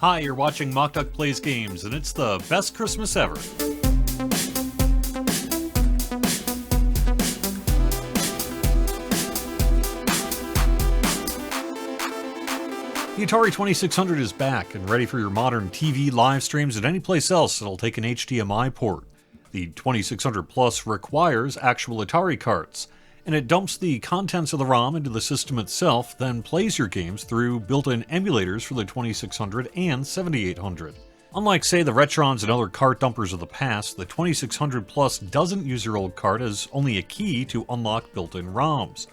Hi, you're watching Mockduck Plays Games, and it's the best Christmas ever. The Atari 2600 is back and ready for your modern TV live streams and any place else that'll take an HDMI port. The 2600 Plus requires actual Atari carts, and it dumps the contents of the ROM into the system itself, then plays your games through built-in emulators for the 2600 and 7800. Unlike, say, the Retrons and other cart dumpers of the past, the 2600 Plus doesn't use your old cart as only a key to unlock built-in ROMs.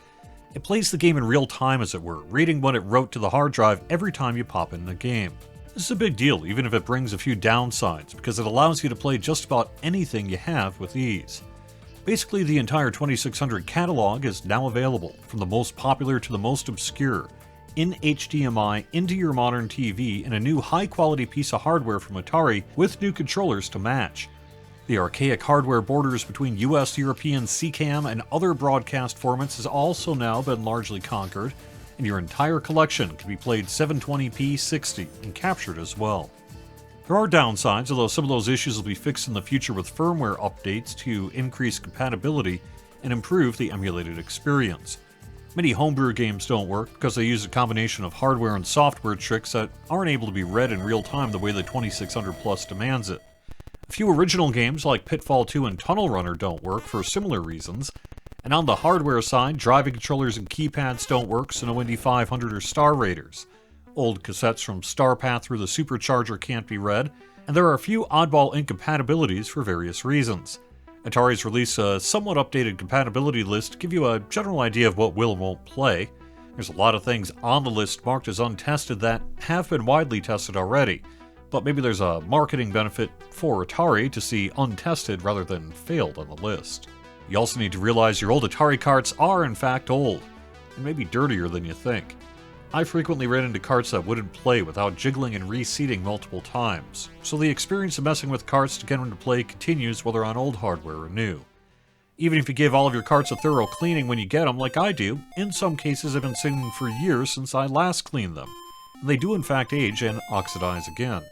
It plays the game in real time, as it were, reading what it wrote to the hard drive every time you pop in the game. This is a big deal, even if it brings a few downsides, because it allows you to play just about anything you have with ease. Basically, the entire 2600 catalog is now available, from the most popular to the most obscure, in HDMI into your modern TV in a new high-quality piece of hardware from Atari with new controllers to match. The archaic hardware borders between US, European, CCAM, and other broadcast formats has also now been largely conquered, and your entire collection can be played 720p 60 and captured as well. There are downsides, although some of those issues will be fixed in the future with firmware updates to increase compatibility and improve the emulated experience. Many homebrew games don't work because they use a combination of hardware and software tricks that aren't able to be read in real time the way the 2600 Plus demands it. A few original games like Pitfall 2 and Tunnel Runner don't work for similar reasons, and on the hardware side, driving controllers and keypads don't work, so no Indy 500 or Star Raiders. Old cassettes from StarPath through the Supercharger can't be read, and there are a few oddball incompatibilities for various reasons. Atari's released a somewhat updated compatibility list to give you a general idea of what will and won't play. There's a lot of things on the list marked as untested that have been widely tested already, but maybe there's a marketing benefit for Atari to see untested rather than failed on the list. You also need to realize your old Atari carts are in fact old, and maybe dirtier than you think. I frequently ran into carts that wouldn't play without jiggling and reseating multiple times, so the experience of messing with carts to get them to play continues whether on old hardware or new. Even if you give all of your carts a thorough cleaning when you get them, like I do, in some cases have been sitting for years since I last cleaned them, and they do in fact age and oxidize again.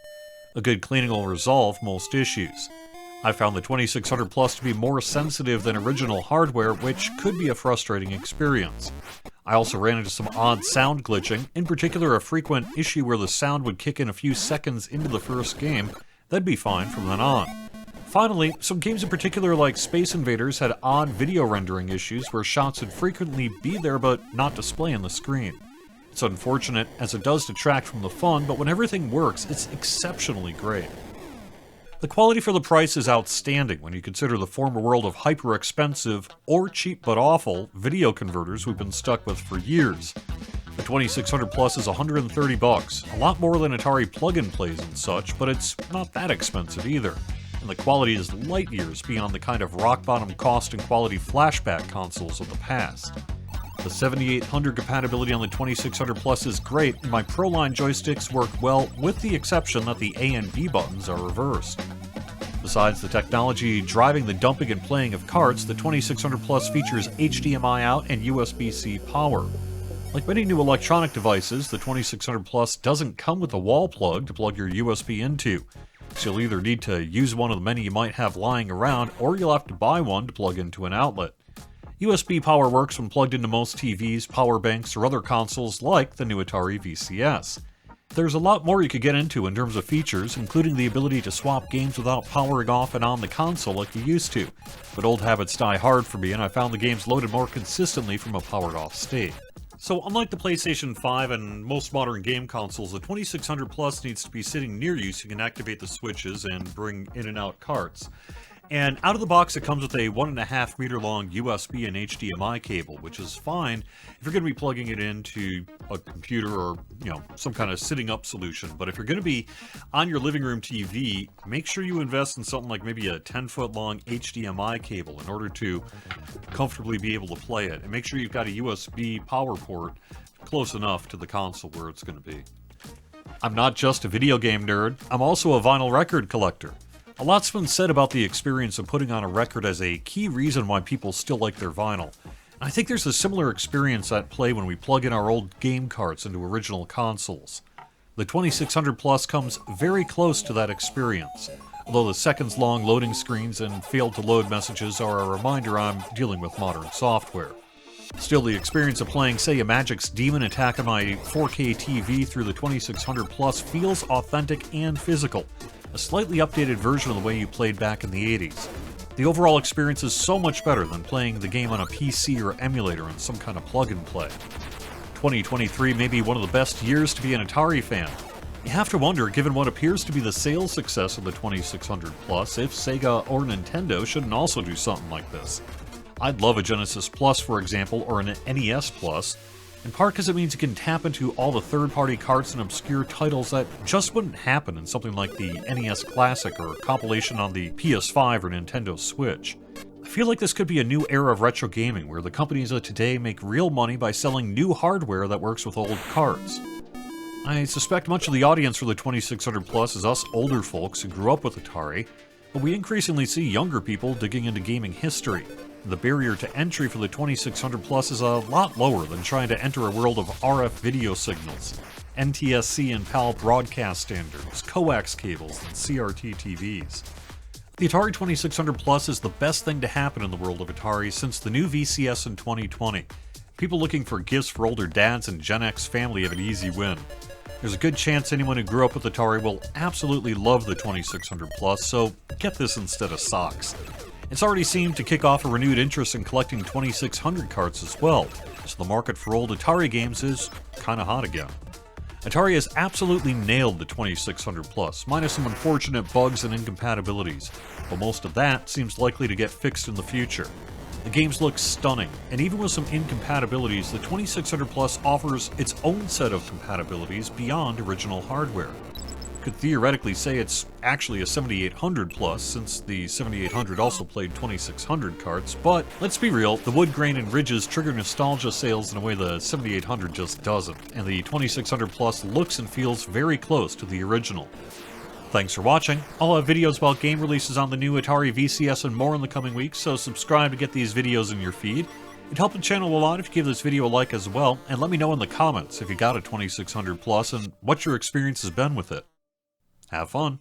A good cleaning will resolve most issues. I found the 2600 Plus to be more sensitive than original hardware, which could be a frustrating experience. I also ran into some odd sound glitching, in particular a frequent issue where the sound would kick in a few seconds into the first game. That'd be fine from then on. Finally, some games in particular like Space Invaders had odd video rendering issues where shots would frequently be there but not display on the screen. It's unfortunate as it does detract from the fun, but when everything works, it's exceptionally great. The quality for the price is outstanding when you consider the former world of hyper-expensive, or cheap but awful, video converters we've been stuck with for years. The 2600 Plus is $130, a lot more than Atari plug-in plays and such, but it's not that expensive either, and the quality is light years beyond the kind of rock-bottom cost and quality flashback consoles of the past. The 7800 compatibility on the 2600 Plus is great, and my Proline joysticks work well, with the exception that the A and B buttons are reversed. Besides the technology driving the dumping and playing of carts, the 2600 Plus features HDMI out and USB-C power. Like many new electronic devices, the 2600 Plus doesn't come with a wall plug to plug your USB into, so you'll either need to use one of the many you might have lying around, or you'll have to buy one to plug into an outlet. USB power works when plugged into most TVs, power banks, or other consoles like the new Atari VCS. There's a lot more you could get into in terms of features, including the ability to swap games without powering off and on the console like you used to, but old habits die hard for me, and I found the games loaded more consistently from a powered-off state. So unlike the PlayStation 5 and most modern game consoles, the 2600 Plus needs to be sitting near you so you can activate the switches and bring in and out carts. And out of the box, it comes with a 1.5 meter long USB and HDMI cable, which is fine if you're going to be plugging it into a computer or, some kind of sitting up solution. But if you're going to be on your living room TV, make sure you invest in something like maybe a 10-foot long HDMI cable in order to comfortably be able to play it. And make sure you've got a USB power port close enough to the console where it's going to be. I'm not just a video game nerd, I'm also a vinyl record collector. A lot's been said about the experience of putting on a record as a key reason why people still like their vinyl. I think there's a similar experience at play when we plug in our old game carts into original consoles. The 2600 Plus comes very close to that experience, although the seconds-long loading screens and failed-to-load messages are a reminder I'm dealing with modern software. Still, the experience of playing, say, a Magic's Demon Attack on my 4K TV through the 2600 Plus feels authentic and physical, a slightly updated version of the way you played back in the 80s. The overall experience is so much better than playing the game on a PC or emulator on some kind of plug-and-play. 2023 may be one of the best years to be an Atari fan. You have to wonder, given what appears to be the sales success of the 2600 Plus, if Sega or Nintendo shouldn't also do something like this. I'd love a Genesis Plus, for example, or an NES Plus, in part because it means you can tap into all the third-party carts and obscure titles that just wouldn't happen in something like the NES Classic or compilation on the PS5 or Nintendo Switch. I feel like this could be a new era of retro gaming, where the companies of today make real money by selling new hardware that works with old carts. I suspect much of the audience for the 2600 Plus is us older folks who grew up with Atari, but we increasingly see younger people digging into gaming history. The barrier to entry for the 2600 Plus is a lot lower than trying to enter a world of RF video signals, NTSC and PAL broadcast standards, coax cables, and CRT TVs. The Atari 2600 Plus is the best thing to happen in the world of Atari since the new VCS in 2020. People looking for gifts for older dads and Gen X family have an easy win. There's a good chance anyone who grew up with Atari will absolutely love the 2600 Plus, so get this instead of socks. It's already seemed to kick off a renewed interest in collecting 2600 carts as well, so the market for old Atari games is kinda hot again. Atari has absolutely nailed the 2600 Plus, minus some unfortunate bugs and incompatibilities, but most of that seems likely to get fixed in the future. The games look stunning, and even with some incompatibilities, the 2600 Plus offers its own set of compatibilities beyond original hardware. Could theoretically say it's actually a 7800 Plus, since the 7800 also played 2600 carts, but let's be real, the wood grain and ridges trigger nostalgia sales in a way the 7800 just doesn't, and the 2600 Plus looks and feels very close to the original. Thanks for watching. I'll have videos about game releases on the new Atari VCS and more in the coming weeks, so subscribe to get these videos in your feed. It'd help the channel a lot if you give this video a like as well, and let me know in the comments if you got a 2600 Plus and what your experience has been with it. Have fun!